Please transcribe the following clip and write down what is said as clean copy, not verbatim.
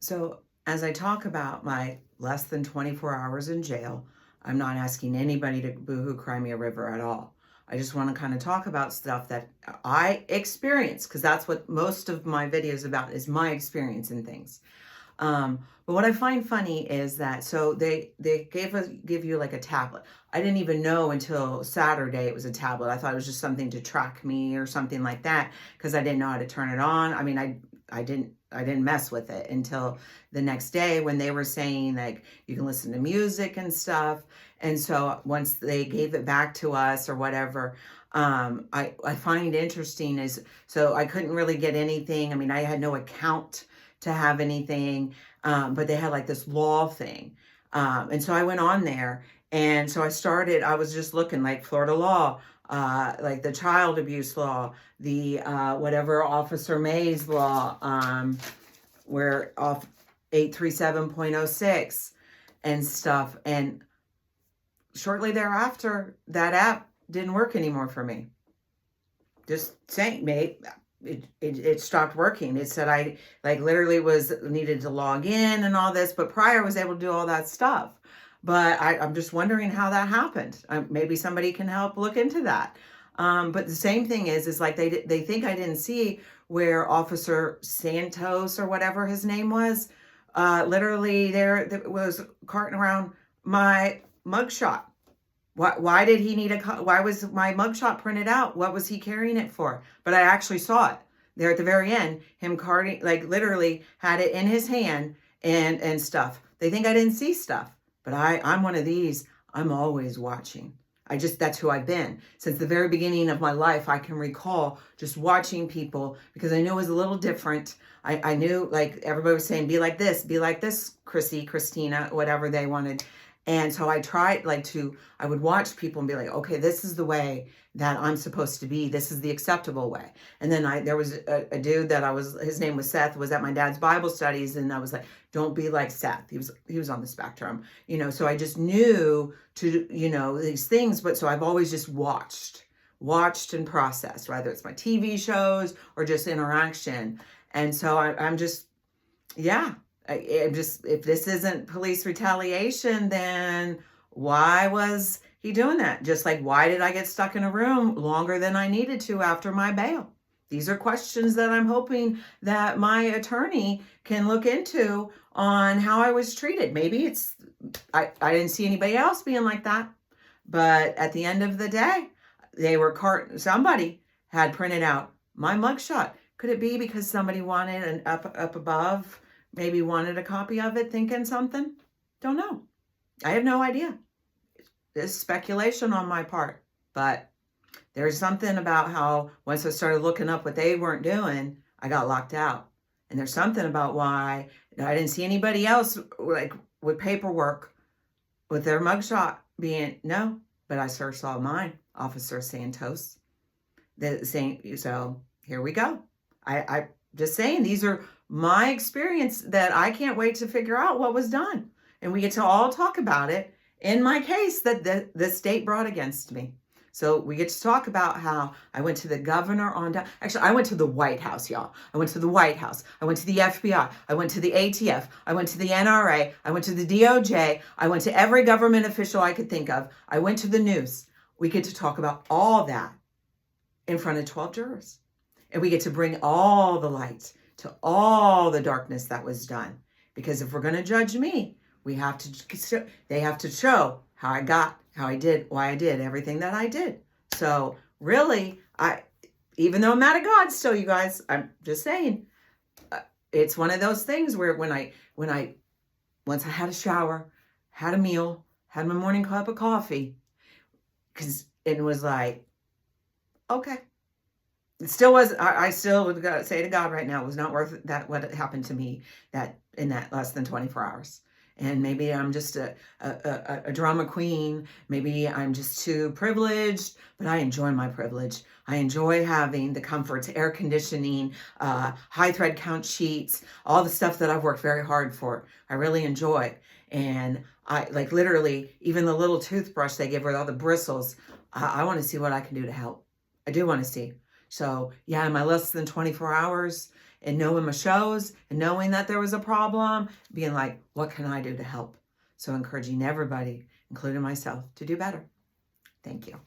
So, as I talk about my less than 24 hours in jail, I'm not asking anybody to boohoo cry me a river at all. I just want to kind of talk about stuff that I experienced, because that's what most of my videos about is my experience in things. But what I find funny is that they give you like a tablet. I didn't even know until Saturday it was a tablet. I thought it was just something to track me or something like that because I didn't know how to turn it on. I mean, I didn't mess with it until the next day when they were saying like you can listen to music and stuff. And so once they gave it back to us or whatever, I find interesting is so I couldn't really get anything. I mean, I had no account to have anything, but they had like this law thing. And so I went on there, and so I was just looking like Florida law, like the child abuse law, the whatever Officer May's law, where off 837.06 and stuff. And shortly thereafter, that app didn't work anymore for me. Just saying, mate. It stopped working. It said I like literally was needed to log in and all this, but prior I was able to do all that stuff. But I'm just wondering how that happened. Maybe somebody can help look into that. But the same thing is like they think I didn't see where Officer Santos or whatever his name was, literally there was carting around my mugshot. Why did he need why was my mugshot printed out? What was he carrying it for? But I actually saw it there at the very end, him carting, like literally had it in his hand and stuff. They think I didn't see stuff, but I'm one of these. I'm always watching. That's who I've been. Since the very beginning of my life, I can recall just watching people because I knew it was a little different. I knew like everybody was saying, be like this, Chrissy, Christina, whatever they wanted. And so I tried I would watch people and be like, okay, this is the way that I'm supposed to be. This is the acceptable way. And then there was a dude that his name was Seth, was at my dad's Bible studies. And I was like, don't be like Seth. He was on the spectrum, so I just knew to, these things. But so I've always just watched and processed, whether it's my TV shows or just interaction. And so I'm just, yeah. If this isn't police retaliation, then why was he doing that? Just like, why did I get stuck in a room longer than I needed to after my bail? These are questions that I'm hoping that my attorney can look into on how I was treated. Maybe I didn't see anybody else being like that. But at the end of the day, somebody had printed out my mugshot. Could it be because somebody wanted an up above, maybe wanted a copy of it, thinking something? Don't know. I have no idea. It's speculation on my part. But there's something about how once I started looking up what they weren't doing, I got locked out. And there's something about why I didn't see anybody else like with paperwork with their mugshot being, no, but I sure saw mine, Officer Santos. So here we go. I just saying, these are my experience that I can't wait to figure out what was done. And we get to all talk about it in my case that the state brought against me. So we get to talk about how I went to the governor actually, I went to the White House, y'all. I went to the White House. I went to the FBI. I went to the ATF. I went to the NRA. I went to the DOJ. I went to every government official I could think of. I went to the news. We get to talk about all that in front of 12 jurors. And we get to bring all the light to all the darkness that was done. Because if we're going to judge me, they have to show how I did, why I did everything that I did. So really, even though I'm mad at God still, you guys, I'm just saying, it's one of those things where once I had a shower, had a meal, had my morning cup of coffee, because it was like, okay. It still was, I still would say to God right now, it was not worth that, what happened to me in that less than 24 hours. And maybe I'm just a drama queen. Maybe I'm just too privileged, but I enjoy my privilege. I enjoy having the comforts, air conditioning, high thread count sheets, all the stuff that I've worked very hard for. I really enjoy. And I like literally, even the little toothbrush they give with all the bristles, I want to see what I can do to help. I do want to see. So yeah, in my less than 24 hours and knowing my shows and knowing that there was a problem, being like, what can I do to help? So encouraging everybody, including myself, to do better. Thank you.